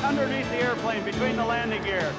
underneath the airplane, between the landing gear.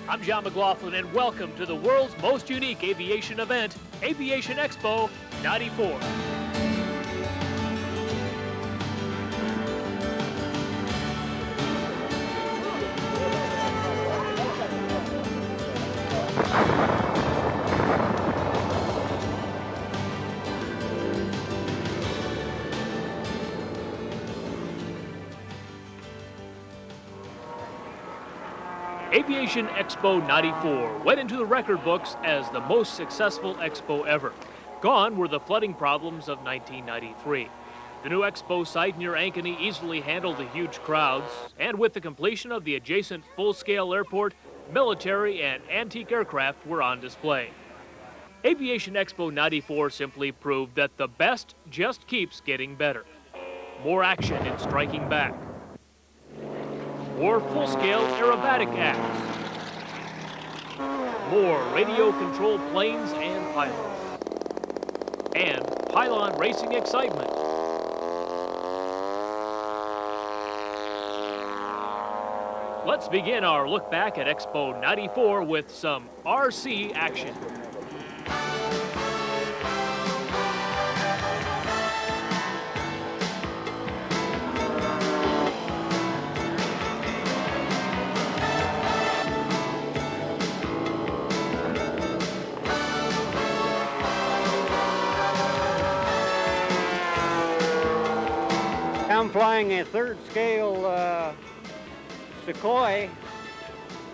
I'm John McLaughlin, and welcome to the world's most unique aviation event, Aviation Expo '94. Aviation Expo '94 went into the record books as the most successful expo ever. Gone were the flooding problems of 1993. The new expo site near Ankeny easily handled the huge crowds, and with the completion of the adjacent full-scale airport, military and antique aircraft were on display. Aviation Expo '94 simply proved that the best just keeps getting better. More action in striking back. More full-scale aerobatic acts. More radio-controlled planes and pilots. And pylon racing excitement. Let's begin our look back at Expo '94 with some RC action. I'm flying a third scale Sequoia,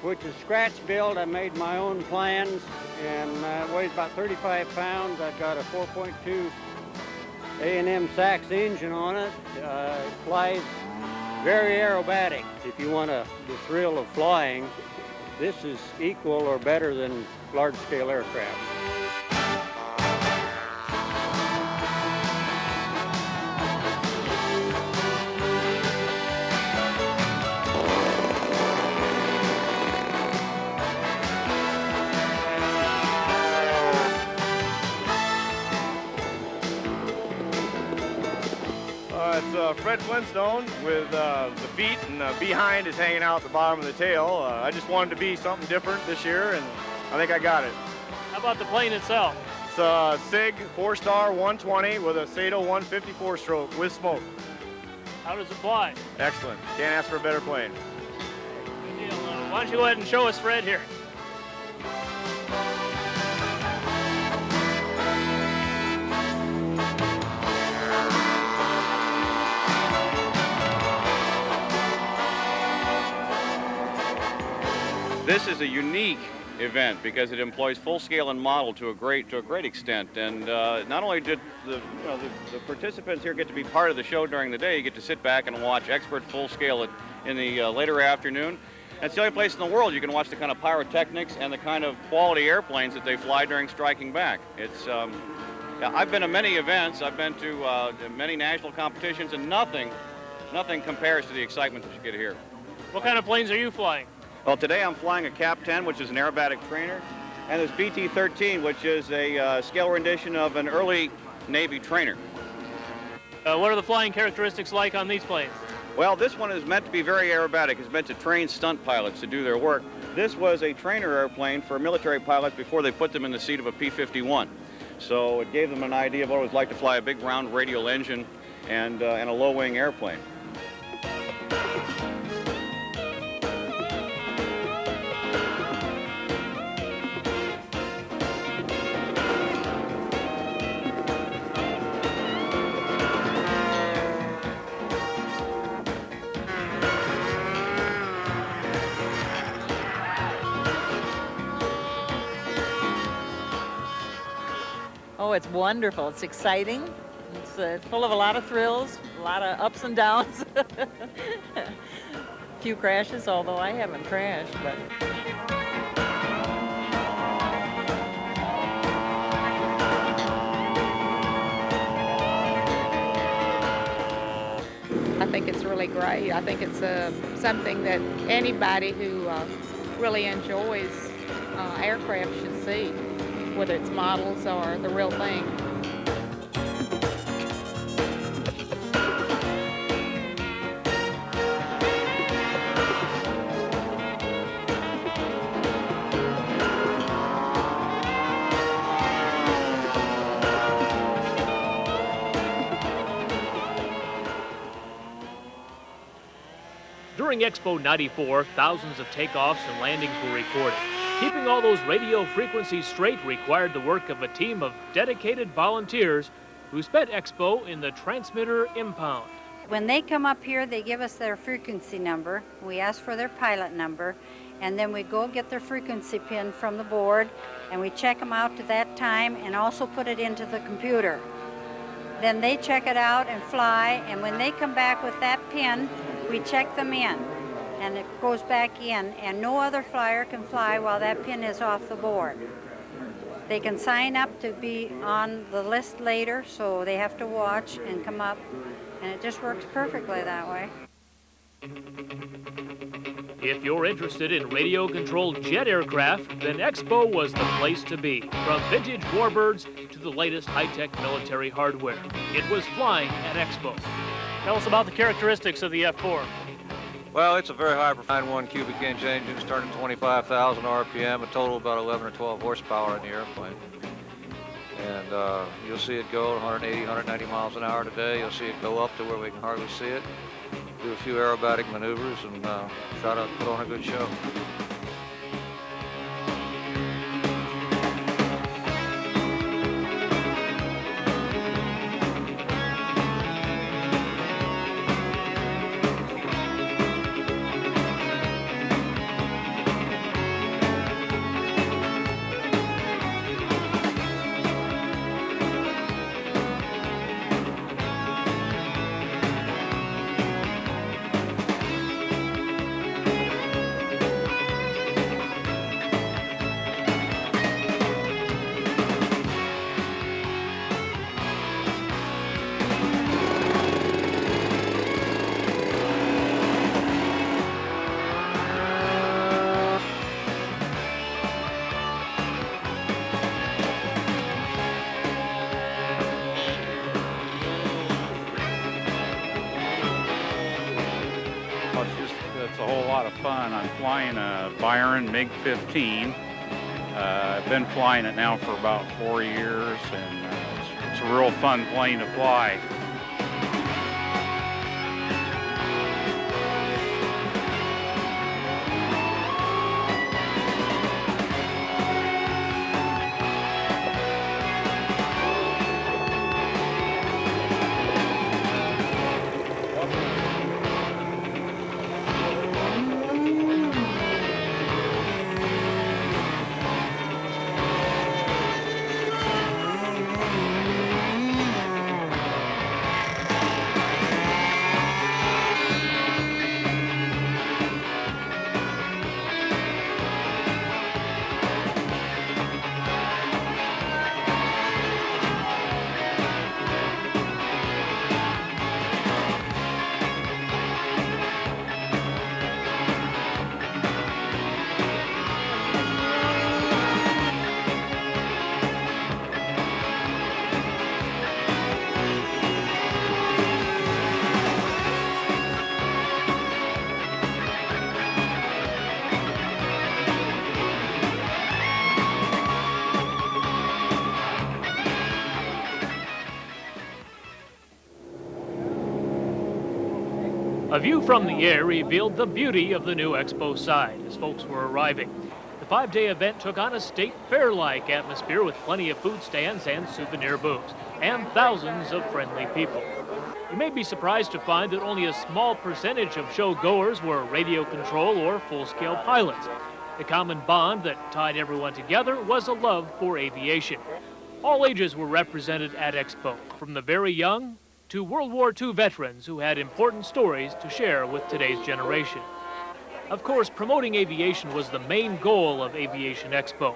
which is scratch built. I made my own plans, and it weighs about 35 pounds. I've got a 4.2 A&M Sachs engine on it. It flies very aerobatic. If you want the thrill of flying, this is equal or better than large scale aircraft. It's Fred Flintstone with the feet, and the behind is hanging out the bottom of the tail. I just wanted to be something different this year, and I think I got it. How about the plane itself? It's a SIG 4-star 120 with a Sato 154 stroke with smoke. How does it fly? Excellent. Can't ask for a better plane. Good deal. Why don't you go ahead and show us Fred here? This is a unique event because it employs full scale and model to a great extent, and not only did the participants here get to be part of the show during the day, you get to sit back and watch expert full scale in the later afternoon. And it's the only place in the world you can watch the kind of pyrotechnics and the kind of quality airplanes that they fly during striking back. It's I've been to many events, I've been to many national competitions, and nothing compares to the excitement that you get here. What kind of planes are you flying? Well, today I'm flying a Cap 10, which is an aerobatic trainer, and this BT-13, which is a scale rendition of an early Navy trainer. What are the flying characteristics like on these planes? Well, this one is meant to be very aerobatic. It's meant to train stunt pilots to do their work. This was a trainer airplane for military pilots before they put them in the seat of a P-51. So it gave them an idea of what it was like to fly a big round radial engine and a low-wing airplane. it's wonderful. It's exciting. It's full of a lot of thrills, a lot of ups and downs. A few crashes, although I haven't crashed, but. I think it's really great. I think it's something that anybody who really enjoys aircraft should see, whether it's models or the real thing. During Expo 94, thousands of takeoffs and landings were recorded. Keeping all those radio frequencies straight required the work of a team of dedicated volunteers who spent Expo in the transmitter impound. When they come up here, they give us their frequency number. We ask for their pilot number, and then we go get their frequency pin from the board, and we check them out to that time and also put it into the computer. Then they check it out and fly, and when they come back with that pin, we check them in, and it goes back in, and no other flyer can fly while that pin is off the board. They can sign up to be on the list later, so they have to watch and come up, and it just works perfectly that way. If you're interested in radio-controlled jet aircraft, then Expo was the place to be. From vintage warbirds to the latest high-tech military hardware, it was flying at Expo. Tell us about the characteristics of the F-4. Well, it's a very high-performance 1 cubic inch engine, starting at 25,000 RPM, a total of about 11 or 12 horsepower in the airplane. And you'll see it go 180, 190 miles an hour today. You'll see it go up to where we can hardly see it. Do a few aerobatic maneuvers and try to put on a good show. It's a whole lot of fun. I'm flying a Byron MiG-15. I've been flying it now for about 4 years, and it's a real fun plane to fly. A view from the air revealed the beauty of the new Expo side as folks were arriving. The 5-day event took on a state fair-like atmosphere with plenty of food stands and souvenir booths, and thousands of friendly people. You may be surprised to find that only a small percentage of show-goers were radio control or full-scale pilots. The common bond that tied everyone together was a love for aviation. All ages were represented at Expo, from the very young to World War II veterans who had important stories to share with today's generation. Of course, promoting aviation was the main goal of Aviation Expo.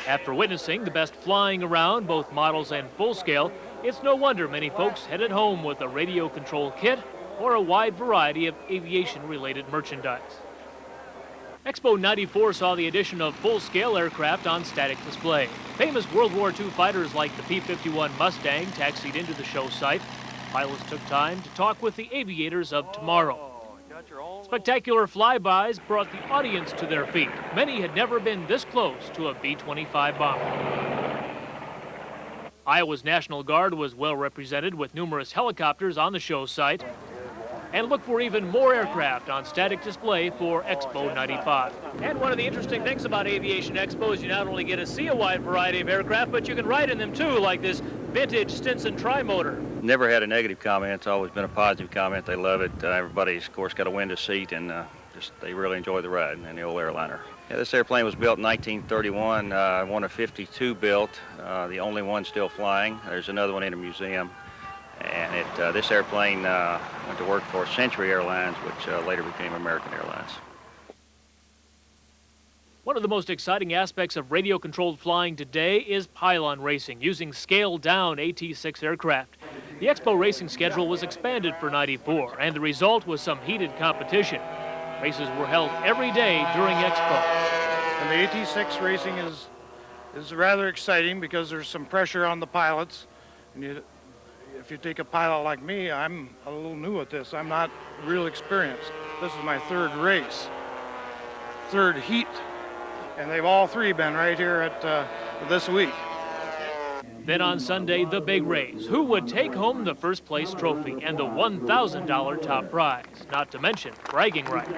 After witnessing the best flying around, both models and full scale, it's no wonder many folks headed home with a radio control kit or a wide variety of aviation-related merchandise. Expo 94 saw the addition of full-scale aircraft on static display. Famous World War II fighters like the P-51 Mustang taxied into the show site. Pilots took time to talk with the aviators of tomorrow. Spectacular flybys brought the audience to their feet. Many had never been this close to a B-25 bomber. Iowa's National Guard was well represented with numerous helicopters on the show site. And look for even more aircraft on static display for Expo 95. And one of the interesting things about Aviation Expo is you not only get to see a wide variety of aircraft, but you can ride in them too, like this vintage Stinson tri-motor. Never had a negative comment. It's always been a positive comment. They love it. Everybody's, of course, got a window seat, and they really enjoy the ride in the old airliner. Yeah, this airplane was built in 1931, one of 52 built, the only one still flying. There's another one in a museum. And this airplane went to work for Century Airlines, which later became American Airlines. One of the most exciting aspects of radio-controlled flying today is pylon racing, using scaled-down AT-6 aircraft. The Expo racing schedule was expanded for 94, and the result was some heated competition. Races were held every day during Expo. And the AT-6 racing is rather exciting because there's some pressure on the pilots. And if you take a pilot like me, I'm a little new at this. I'm not real experienced. This is my third race, third heat, and they've all three been right here at this week. Then on Sunday, the big race. Who would take home the first place trophy and the $1,000 top prize? Not to mention bragging rights.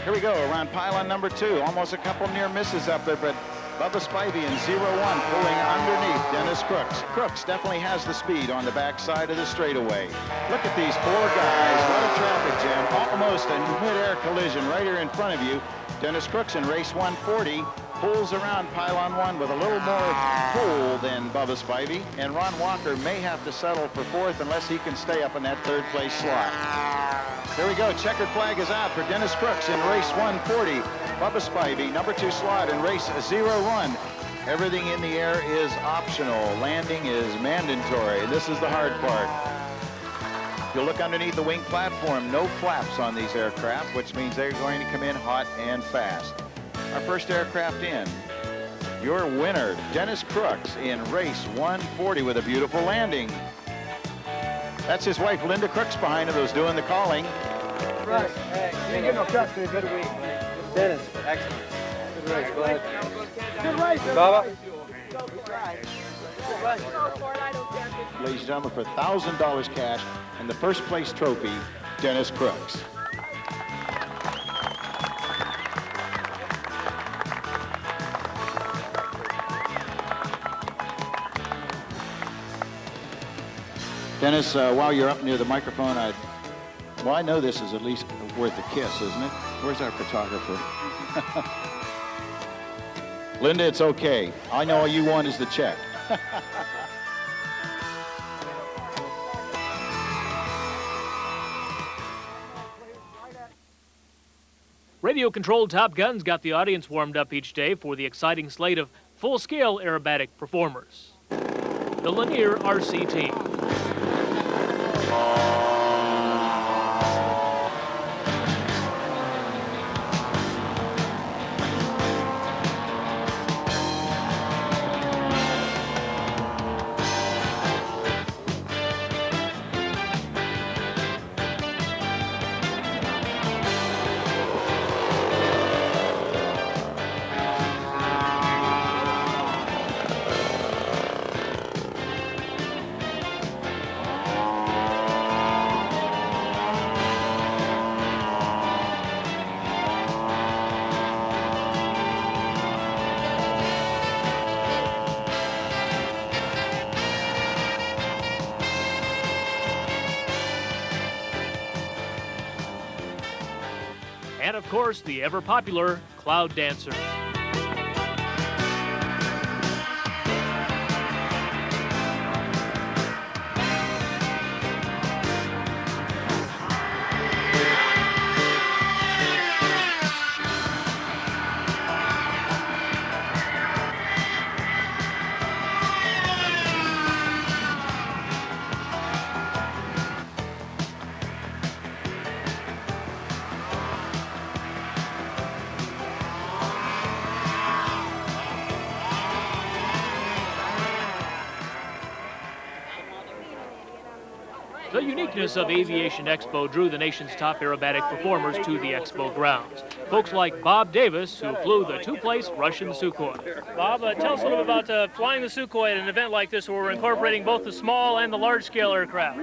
Here we go, around pylon number 2. Almost a couple near misses up there, but Bubba Spivey in 0-1 pulling underneath Dennis Crooks. Crooks definitely has the speed on the backside of the straightaway. Look at these four guys. What a traffic jam. Almost a mid-air collision right here in front of you. Dennis Crooks in race 140 pulls around pylon 1 with a little more pull than Bubba Spivey, and Ron Walker may have to settle for 4th unless he can stay up in that 3rd place slot. Here we go. Checkered flag is out for Dennis Crooks in race 140. Bubba Spivey, number 2 slot in race 0-1. Everything in the air is optional. Landing is mandatory. This is the hard part. If you look underneath the wing platform, no flaps on these aircraft, which means they're going to come in hot and fast. Our first aircraft in. Your winner, Dennis Crooks, in race 140 with a beautiful landing. That's his wife, Linda Crooks, behind him, who's doing the calling. Right. Hey, you didn't get no cuts, dude. Good week. Dennis, excellent. Good race, bud. Good race, Bubba. Ladies and gentlemen, for $1,000 cash and the first place trophy, Dennis Crooks. Dennis, while you're up near the microphone, well, I know this is at least worth a kiss, isn't it? Where's our photographer? Linda, it's okay. I know all you want is the check. Radio-controlled Top Guns got the audience warmed up each day for the exciting slate of full-scale aerobatic performers. The Lanier RC team. and of course the ever-popular Cloud Dancers. The uniqueness of Aviation Expo drew the nation's top aerobatic performers to the expo grounds. Folks like Bob Davis, who flew the two-place Russian Sukhoi. Bob, tell us a little bit about flying the Sukhoi at an event like this where we're incorporating both the small and the large-scale aircraft.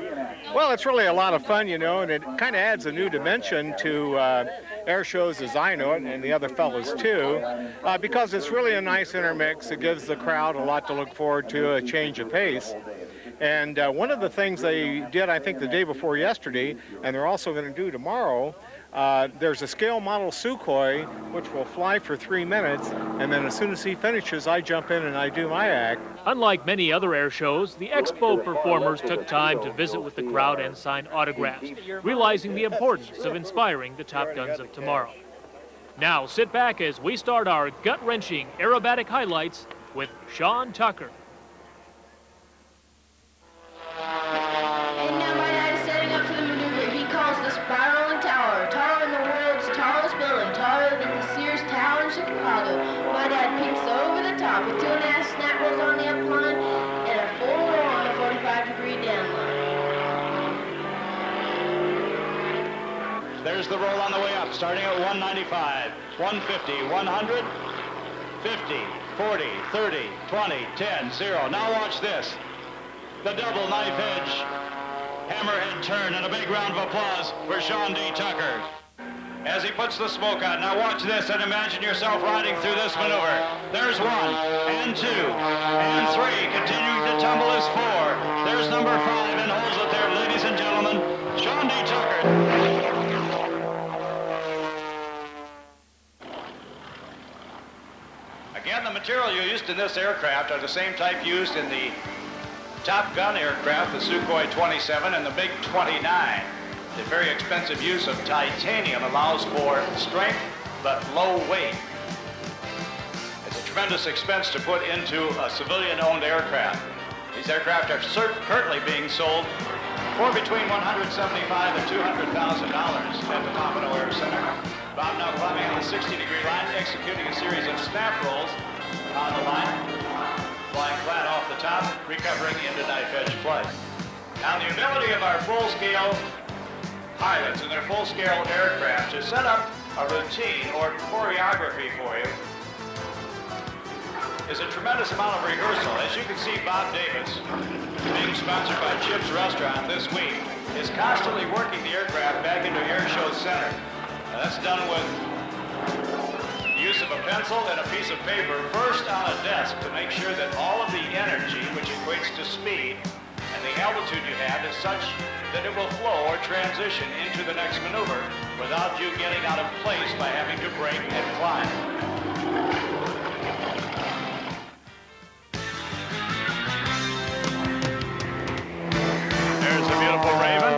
Well, it's really a lot of fun, you know, and it kind of adds a new dimension to air shows as I know it, and the other fellows too, because it's really a nice intermix. It gives the crowd a lot to look forward to, a change of pace. And one of the things they did, I think, the day before yesterday, and they're also going to do tomorrow, there's a scale model Sukhoi, which will fly for 3 minutes, and then as soon as he finishes, I jump in and I do my act. Unlike many other air shows, the expo performers took time to visit with the crowd and sign autographs, realizing the importance of inspiring the Top Guns of tomorrow. Now sit back as we start our gut-wrenching aerobatic highlights with Sean Tucker. And now my dad is setting up for the maneuver he calls the spiraling tower. Taller than the world's tallest building, taller than the Sears Tower in Chicago. My dad peeks over the top with 2.5 snap rolls on the upline and a full roll on the 45-degree downline. There's the roll on the way up, starting at 195, 150, 100, 50, 40, 30, 20, 10, 0. Now watch this. The double knife edge, hammerhead turn, and a big round of applause for Sean D. Tucker as he puts the smoke out. Now watch this and imagine yourself riding through this maneuver. There's 1, and 2, and 3, continuing to tumble is 4. There's number 5 and holds it there, ladies and gentlemen, Sean D. Tucker. Again, the material used in this aircraft are the same type used in the Top Gun aircraft, the Sukhoi 27 and the Big 29. The very expensive use of titanium allows for strength but low weight. It's a tremendous expense to put into a civilian-owned aircraft. These aircraft are currently being sold for between $175,000 and $200,000 at the Pompano Air Center. Bob now climbing on the 60-degree line, executing a series of snap rolls on the line. Flying flat off the top, recovering into knife edge flight. Now the ability of our full-scale pilots and their full-scale aircraft to set up a routine or choreography for you is a tremendous amount of rehearsal. As you can see, Bob Davis, being sponsored by Chip's Restaurant this week, is constantly working the aircraft back into Air Show Center. Now, that's done with use of a pencil and a piece of paper, first on a desk to make sure that all of the energy, which equates to speed, and the altitude you have is such that it will flow or transition into the next maneuver without you getting out of place by having to brake and climb. There's the beautiful Raven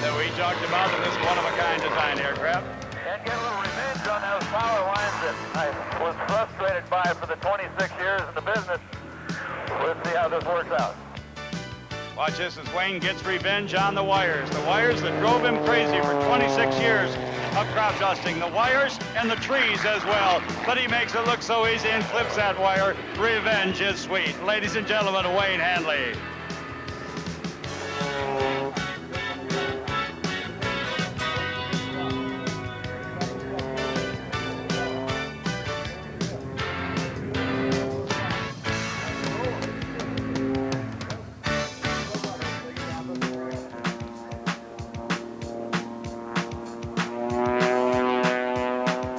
that we talked about in this one-of-a-kind design aircraft. And get a little revenge on those power lines that I was frustrated by for the 26 years in the business. Let's see how this works out. Watch this as Wayne gets revenge on the wires. The wires that drove him crazy for 26 years of crowd dusting. The wires and the trees as well. But he makes it look so easy and clips that wire. Revenge is sweet. Ladies and gentlemen, Wayne Handley.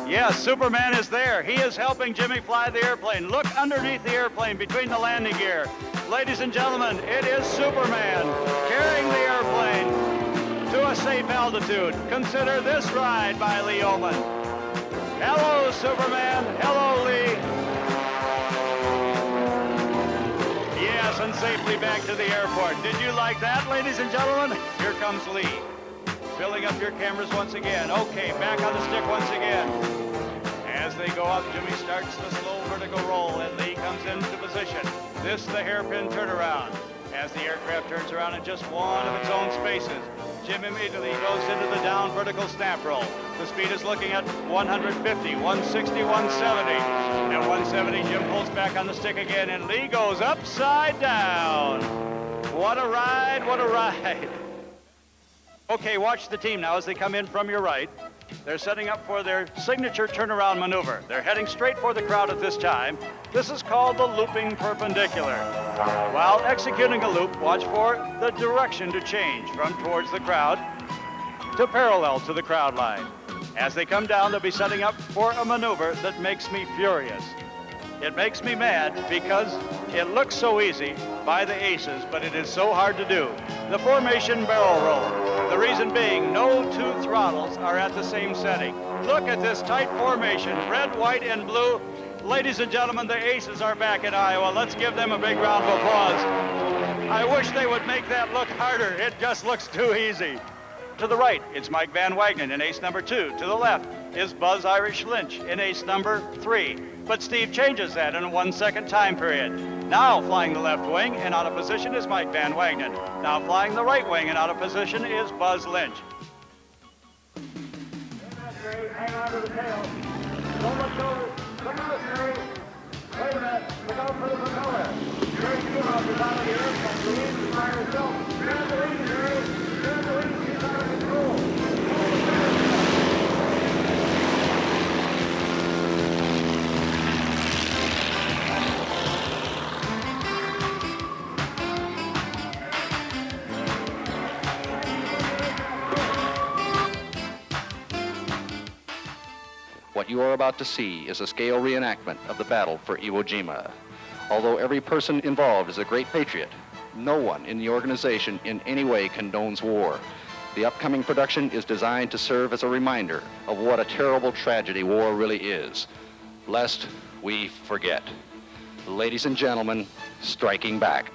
Yes, Superman is there. He is helping Jimmy fly the airplane. Look underneath the airplane between the landing gear. Ladies and gentlemen, it is Superman carrying the airplane to a a safe altitude. Consider this ride by Lee Oman. Hello, Superman. Hello, Lee. Yes, and safely back to the airport. Did you like that, ladies and gentlemen? Here comes Lee. Filling up your cameras once again. Okay, back on the stick once again. As they go up, Jimmy starts the slow vertical roll, and Lee comes into position. This the hairpin turnaround. As the aircraft turns around in just one of its own spaces, Jim immediately goes into the down vertical snap roll. The speed is looking at 150, 160, 170. At 170, Jim pulls back on the stick again, and Lee goes upside down. What a ride, what a ride. Okay, watch the team now as they come in from your right. They're setting up for their signature turnaround maneuver. They're heading straight for the crowd at this time. This is called the looping perpendicular. While executing a loop, watch for the direction to change from towards the crowd to parallel to the crowd line. As they come down, they'll be setting up for a maneuver that makes me furious. It makes me mad because it looks so easy by the aces, but it is so hard to do. The formation barrel roll. The reason being, no two throttles are at the same setting. Look at this tight formation, red, white, and blue. Ladies and gentlemen, the aces are back in Iowa. Let's give them a big round of applause. I wish they would make that look harder. It just looks too easy. To the right, it's Mike Van Wagenen in ace number 2. To the left is Buzz Irish Lynch in ace number 3. But Steve changes that in a 1 second time period. Now flying the left wing and out of position is Mike Van Wagenen. Now flying the right wing and out of position is Buzz Lynch. Hang on to the tail. Don't look over. Come on, Harry. Wait a minute. Look out for the propeller. Harry, you off the bottom of the airplane. Release the fire yourself. Grab the lead, Harry. Grab the lead. He's out of control. What you are about to see is a scale reenactment of the battle for Iwo Jima. Although every person involved is a great patriot, no one in the organization in any way condones war. The upcoming production is designed to serve as a reminder of what a terrible tragedy war really is, lest we forget. Ladies and gentlemen, Striking Back.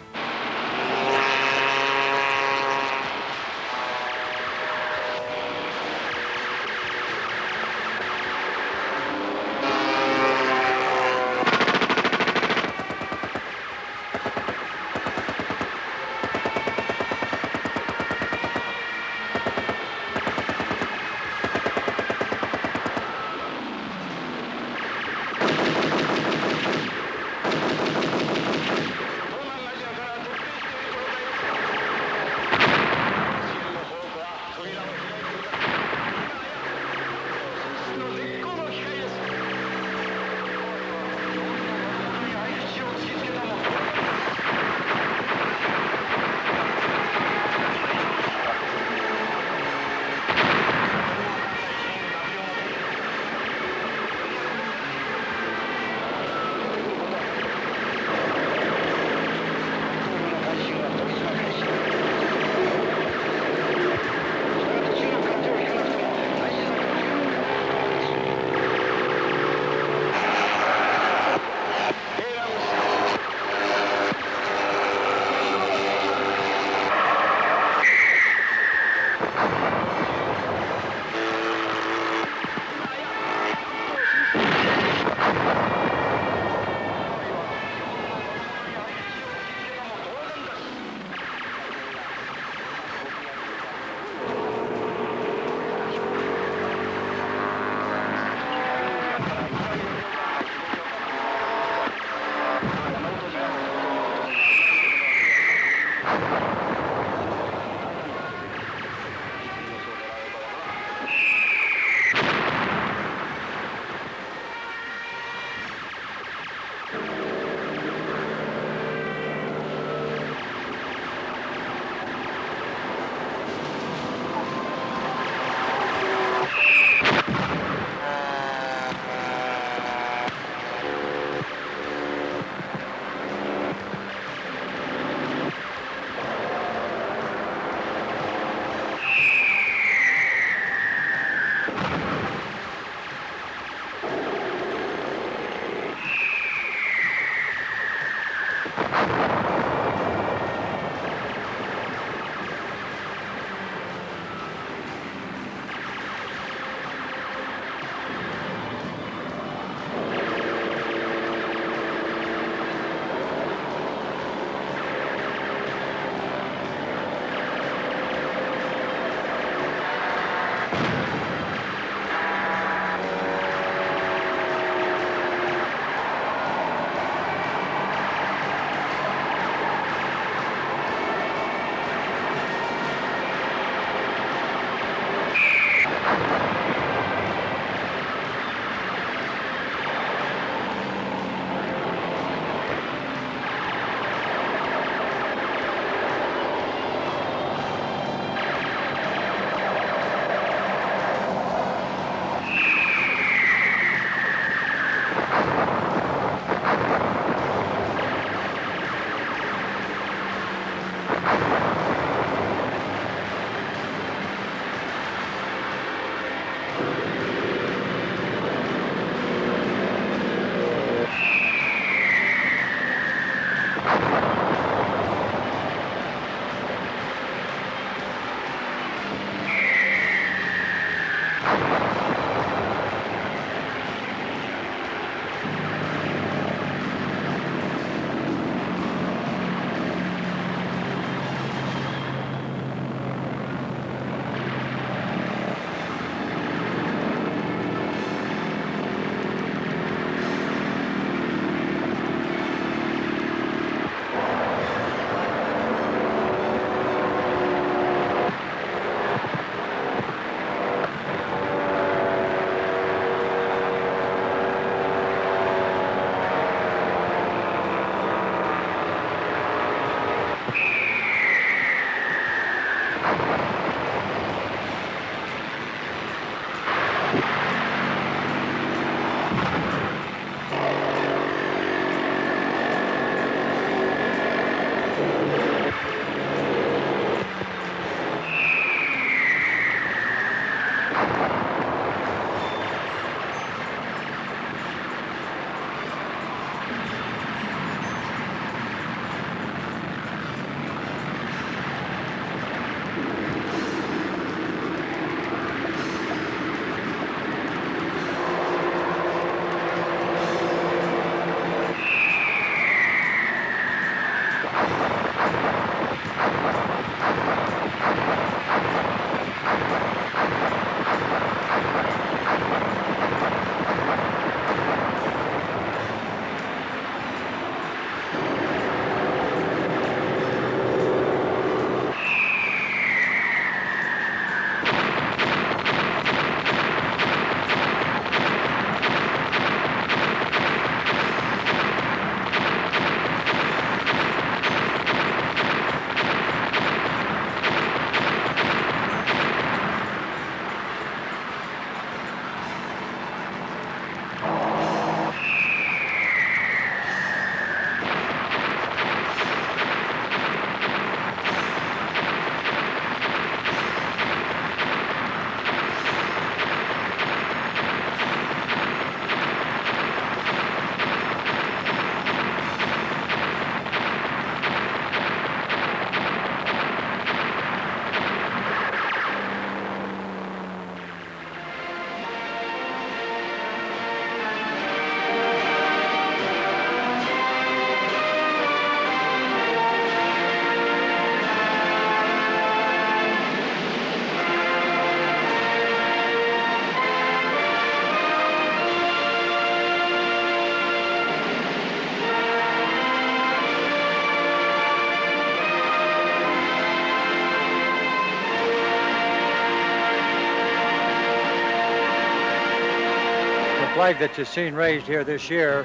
flag that you've seen raised here this year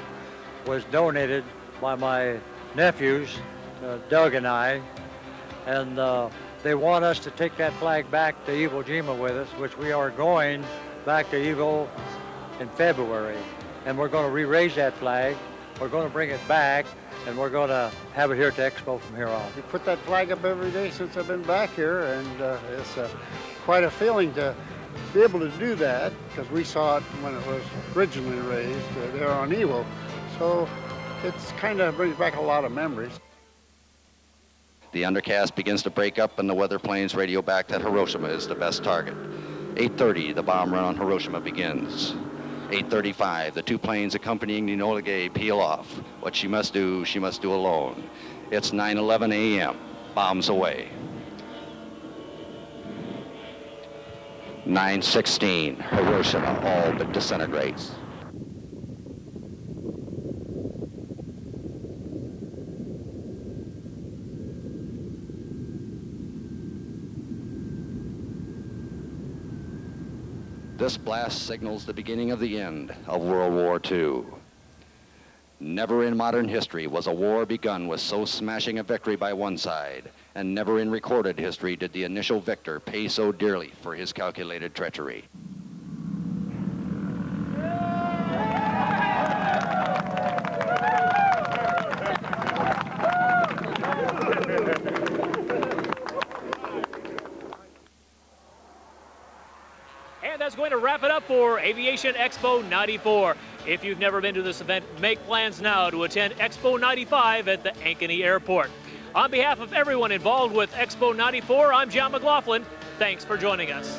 was donated by my nephews, Doug and I, and they want us to take that flag back to Iwo Jima with us, which we are going back to Iwo in February. And we're going to re-raise that flag, we're going to bring it back, and we're going to have it here at the Expo from here on. We put that flag up every day since I've been back here, and it's quite a feeling to be able to do that, because we saw it when it was originally raised there on Iwo. So it's kind of brings back a lot of memories. The undercast begins to break up and the weather planes radio back that Hiroshima is the best target. 8:30, the bomb run on Hiroshima begins. 8:35, the two planes accompanying the Enola Gay peel off. What she must do alone. It's 9:11 a.m. Bombs away. 9:16, Hiroshima all but disintegrates. This blast signals the beginning of the end of World War II. Never in modern history was a war begun with so smashing a victory by one side, and never in recorded history did the initial victor pay so dearly for his calculated treachery. And that's going to wrap it up for Aviation Expo 94. If you've never been to this event, make plans now to attend Expo 95 at the Ankeny Airport. On behalf of everyone involved with Expo 94, I'm John McLaughlin. Thanks for joining us.